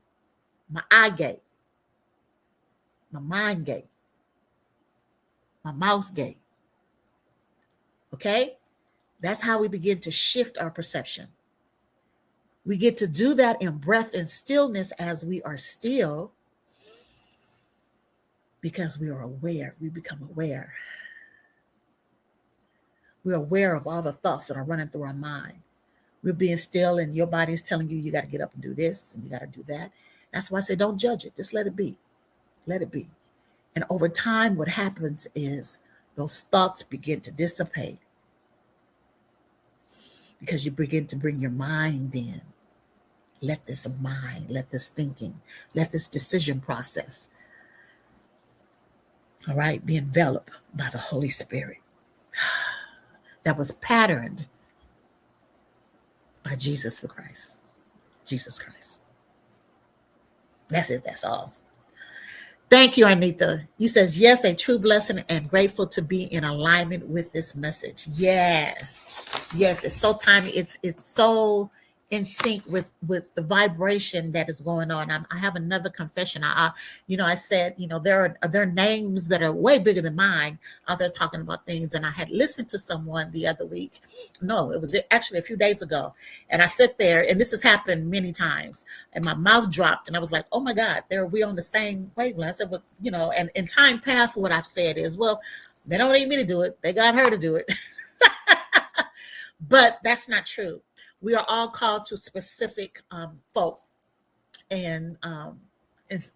my eye gate, my mind gate, my mouth gate. Okay? That's how we begin to shift our perception. We get to do that in breath and stillness as we are still, because we are aware. We become aware. We're aware of all the thoughts that are running through our mind. We're being still and your body is telling you got to get up and do this and you got to do that. That's why I say don't judge it. Just let it be. Let it be. And over time, what happens is those thoughts begin to dissipate because you begin to bring your mind in. Let this mind, let this thinking, let this decision process, all right, be enveloped by the Holy Spirit that was patterned by Jesus the Christ. Jesus Christ. That's it. That's all. Thank you, Anita. You says, yes, a true blessing and grateful to be in alignment with this message. Yes. Yes, it's so timely. It's so in sync with the vibration that is going on. I have another confession. I said, there are names that are way bigger than mine out there talking about things. And I had listened to someone the other week. No, it was actually a few days ago. And I sat there, and this has happened many times, and my mouth dropped, and I was like, oh my God, we on the same wavelength. I said, well, and in time past, what I've said is, well, they don't need me to do it. They got her to do it. But that's not true. We are all called to specific folk, and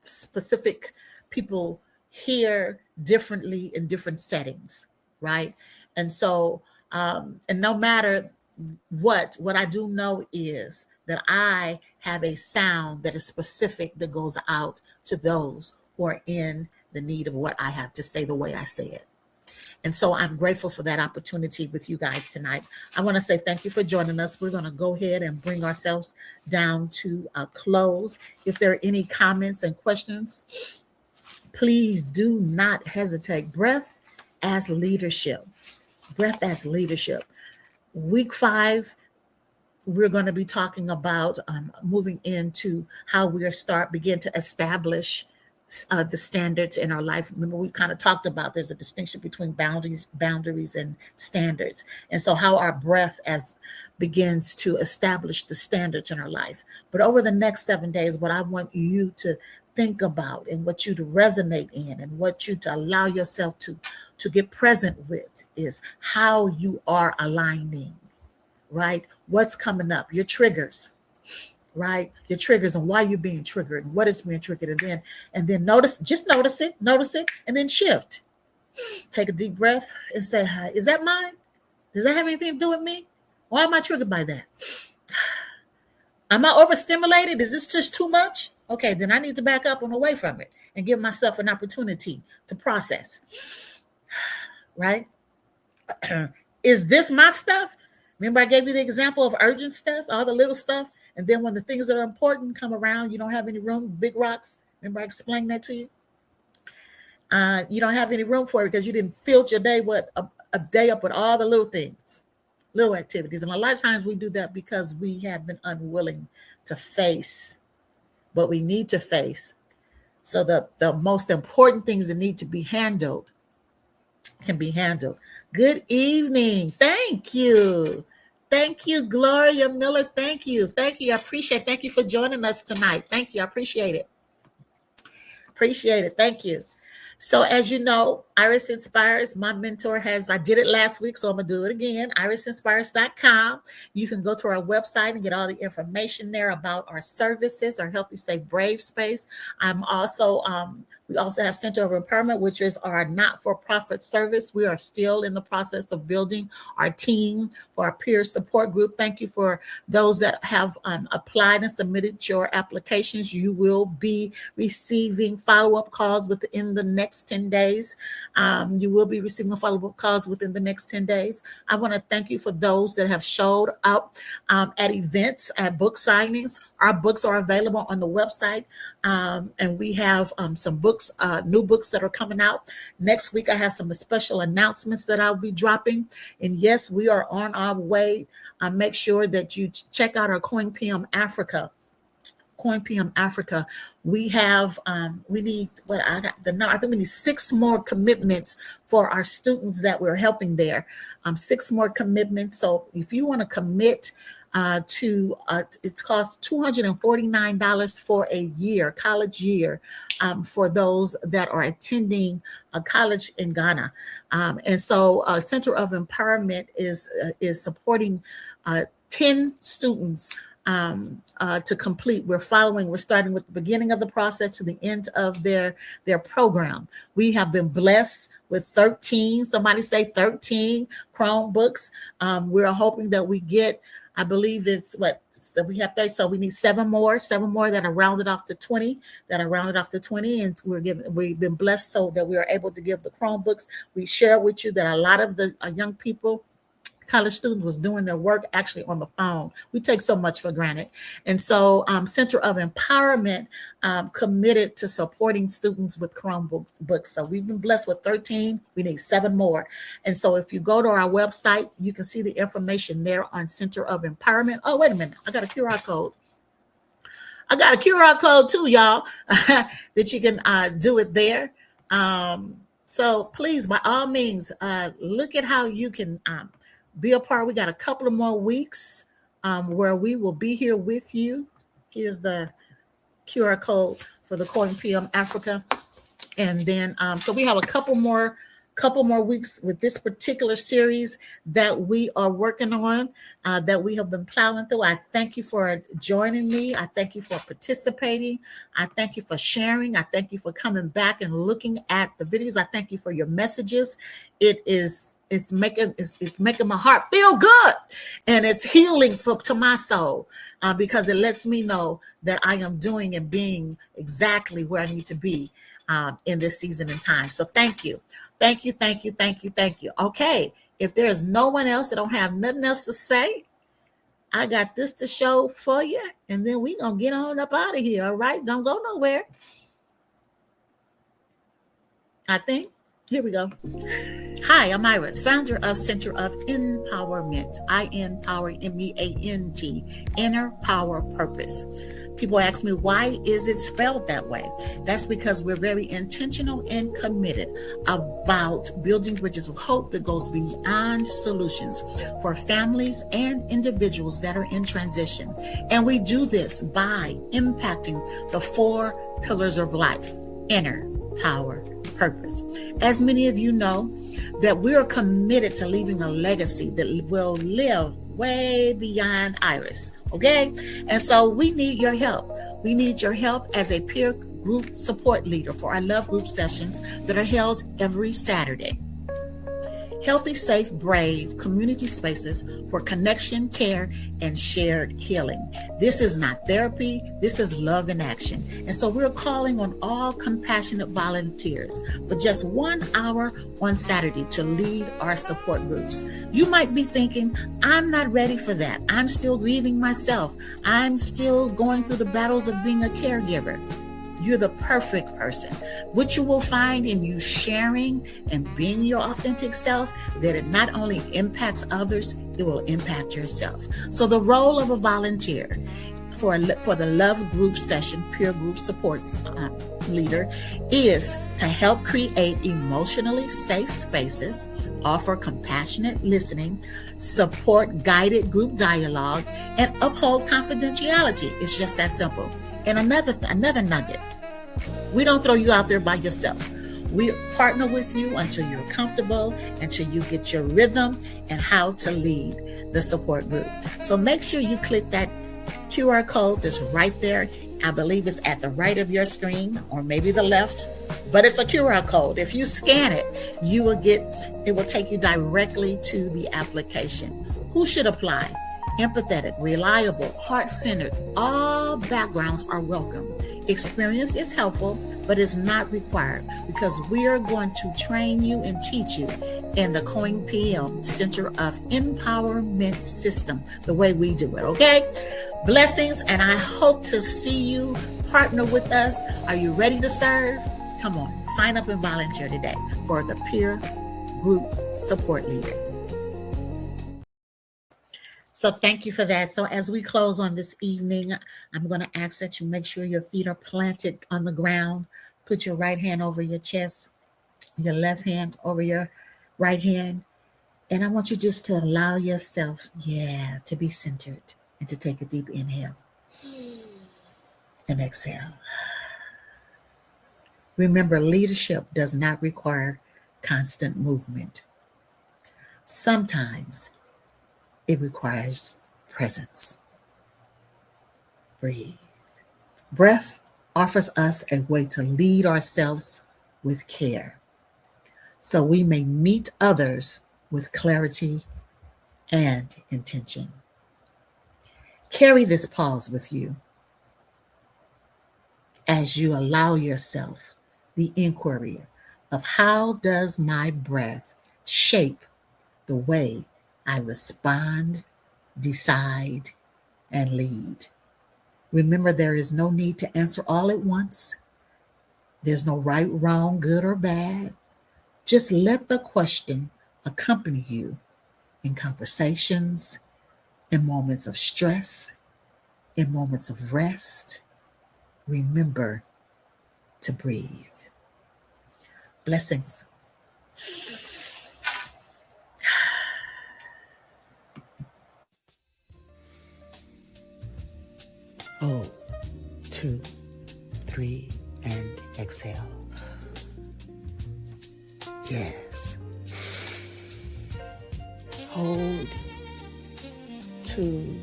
specific people hear differently in different settings, right? And so, and no matter what I do know is that I have a sound that is specific that goes out to those who are in the need of what I have to say the way I say it. And so I'm grateful for that opportunity with you guys tonight. I want to say thank you for joining us. We're going to go ahead and bring ourselves down to a close. If there are any comments and questions, please do not hesitate. Breath as leadership. Breath as leadership. Week 5, we're going to be talking about moving into how we begin to establish the standards in our life. Remember, we kind of talked about there's a distinction between boundaries and standards. And so how our breath begins to establish the standards in our life. But over the next 7 days, what I want you to think about and what you to resonate in and what you to allow yourself to get present with is how you are aligning, right? What's coming up, your triggers, right? Your triggers and why you're being triggered and what is being triggered. And then notice it, and then shift. Take a deep breath and say, is that mine? Does that have anything to do with me? Why am I triggered by that? Am I overstimulated? Is this just too much? Okay, then I need to back up and away from it and give myself an opportunity to process, right? Is this my stuff? Remember, I gave you the example of urgent stuff, all the little stuff. And then when the things that are important come around, you don't have any room, big rocks. Remember, I explained that to you? You don't have any room for it because you didn't fill your day with a day up with all the little things, little activities. And a lot of times we do that because we have been unwilling to face what we need to face. So the most important things that need to be handled can be handled. Good evening. Thank you. Thank you, Gloria Miller. Thank you. Thank you. I appreciate it. Thank you for joining us tonight. Thank you. I appreciate it. Appreciate it. Thank you. So as you know, Iris Inspires, my mentor I did it last week, so I'm going to do it again, irisinspires.com. You can go to our website and get all the information there about our services, our Healthy, Safe, Brave space. We also have Center of Empowerment, which is our not-for-profit service. We are still in the process of building our team for our peer support group. Thank you for those that have applied and submitted your applications. You will be receiving follow-up calls within the next 10 days. You will be receiving follow-up calls within the next 10 days. I want to thank you for those that have showed up at events, at book signings. Our books are available on the website, and we have some books, new books that are coming out. Next week, I have some special announcements that I'll be dropping. And yes, we are on our way. Make sure that you check out our Coin PM Africa. Coin PM Africa. We have, we need, I think we need 6 more commitments for our students that we're helping there. 6 more commitments. So if you want to commit, it costs $249 for a year, college year, for those that are attending a college in Ghana. And so Center of Empowerment is supporting 10 students to complete. We're starting with the beginning of the process to the end of their program. We have been blessed with 13, somebody say 13 Chromebooks. We're hoping that we get, I believe it's so we have 30, so we need 7 more that are rounded off to 20, and we've been blessed so that we are able to give the Chromebooks. We share with you that a lot of the young people, college students, was doing their work actually on the phone. We take so much for granted. And so Center of Empowerment committed to supporting students with Chromebooks. So we've been blessed with 13. We need 7 more. And so if you go to our website, you can see the information there on Center of Empowerment. Oh, wait a minute. I got a QR code. I got a QR code too, y'all, that you can do it there. So please, by all means, look at how you can be a part. We got a couple of more weeks where we will be here with you. Here's the QR code for the Coin PM Africa. And then, so we have a couple more couple more weeks with this particular series that we are working on, that we have been plowing through. I thank you for joining me. I thank you for participating. I thank you for sharing. I thank you for coming back and looking at the videos. I thank you for your messages. It's making my heart feel good, and it's healing to my soul, because it lets me know that I am doing and being exactly where I need to be in this season and time. So thank you. Thank you, thank you, thank you, thank you. Okay, if there is no one else that don't have nothing else to say, I got this to show for you, and then we gonna get on up out of here. All right, don't go nowhere. I think here we go. Hi, I'm Iris, founder of Center of Empowerment. I empower, MEANT, Inner Power Purpose. People ask me, why is it spelled that way? That's because we're very intentional and committed about building bridges of hope that goes beyond solutions for families and individuals that are in transition. And we do this by impacting the 4 pillars of life: inner, power, purpose. As many of you know, that we are committed to leaving a legacy that will live way beyond Iris. Okay? And so we need your help. We need your help as a peer group support leader for our love group sessions that are held every Saturday. Healthy, safe, brave community spaces for connection, care, and shared healing. This is not therapy. This is love in action. And so we're calling on all compassionate volunteers for just 1 hour on Saturday to lead our support groups. You might be thinking, I'm not ready for that. I'm still grieving myself. I'm still going through the battles of being a caregiver. You're the perfect person. What you will find in you sharing and being your authentic self, that it not only impacts others, it will impact yourself. So the role of a volunteer for the love group session, peer group supports leader, is to help create emotionally safe spaces, offer compassionate listening, support guided group dialogue, and uphold confidentiality. It's just that simple. And another nugget: we don't throw you out there by yourself. We partner with you until you're comfortable, until you get your rhythm and how to lead the support group. So make sure you click that QR code that's right there. I believe it's at the right of your screen, or maybe the left, but it's a QR code. If you scan it, it will take you directly to the application. Who should apply? Empathetic, reliable, heart-centered. All backgrounds are welcome. Experience is helpful, but is not required, because we are going to train you and teach you in the Coin PM Center of Empowerment system, the way we do it, okay? Blessings, and I hope to see you partner with us. Are you ready to serve? Come on, sign up and volunteer today for the peer group support leader. So thank you for that. So as we close on this evening, I'm going to ask that you make sure your feet are planted on the ground. Put your right hand over your chest, your left hand over your right hand. And I want you just to allow yourself, to be centered and to take a deep inhale and exhale. Remember, leadership does not require constant movement. Sometimes it requires presence. Breathe. Breath offers us a way to lead ourselves with care, so we may meet others with clarity and intention. Carry this pause with you as you allow yourself the inquiry of, how does my breath shape the way I respond, decide, and lead? Remember, there is no need to answer all at once. There's no right, wrong, good, or bad. Just let the question accompany you in conversations, in moments of stress, in moments of rest. Remember to breathe. Blessings. Oh, 2, 3, and exhale. Yes. Hold. 2,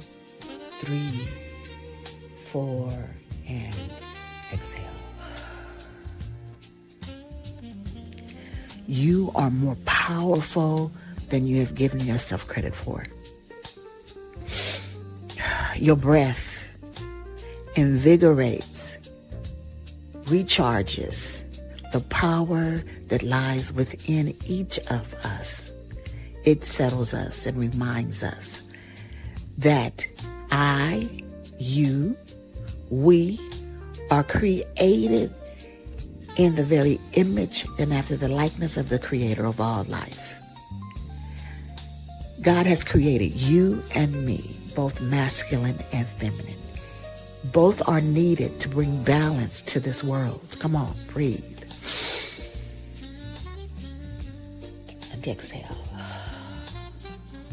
3, 4, and exhale. You are more powerful than you have given yourself credit for. Your breath invigorates, recharges the power that lies within each of us. It settles us and reminds us that I, you, we are created in the very image and after the likeness of the Creator of all life. God has created you and me, both masculine and feminine. Both are needed to bring balance to this world. Come on, breathe. And exhale.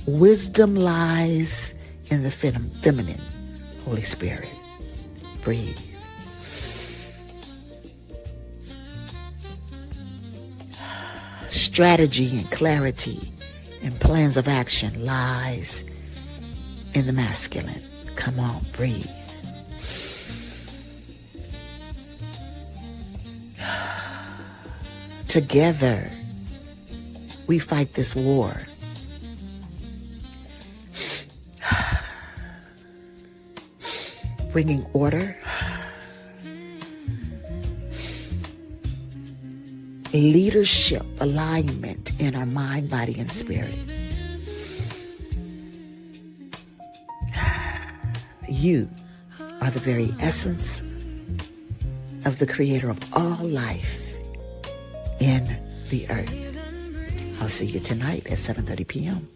Wisdom lies in the feminine, Holy Spirit. Breathe. Strategy and clarity and plans of action lies in the masculine. Come on, breathe. Together, we fight this war. Bringing order, leadership, alignment in our mind, body, and spirit. You are the very essence of the Creator of all life in the earth. I'll see you tonight at 7:30 p.m.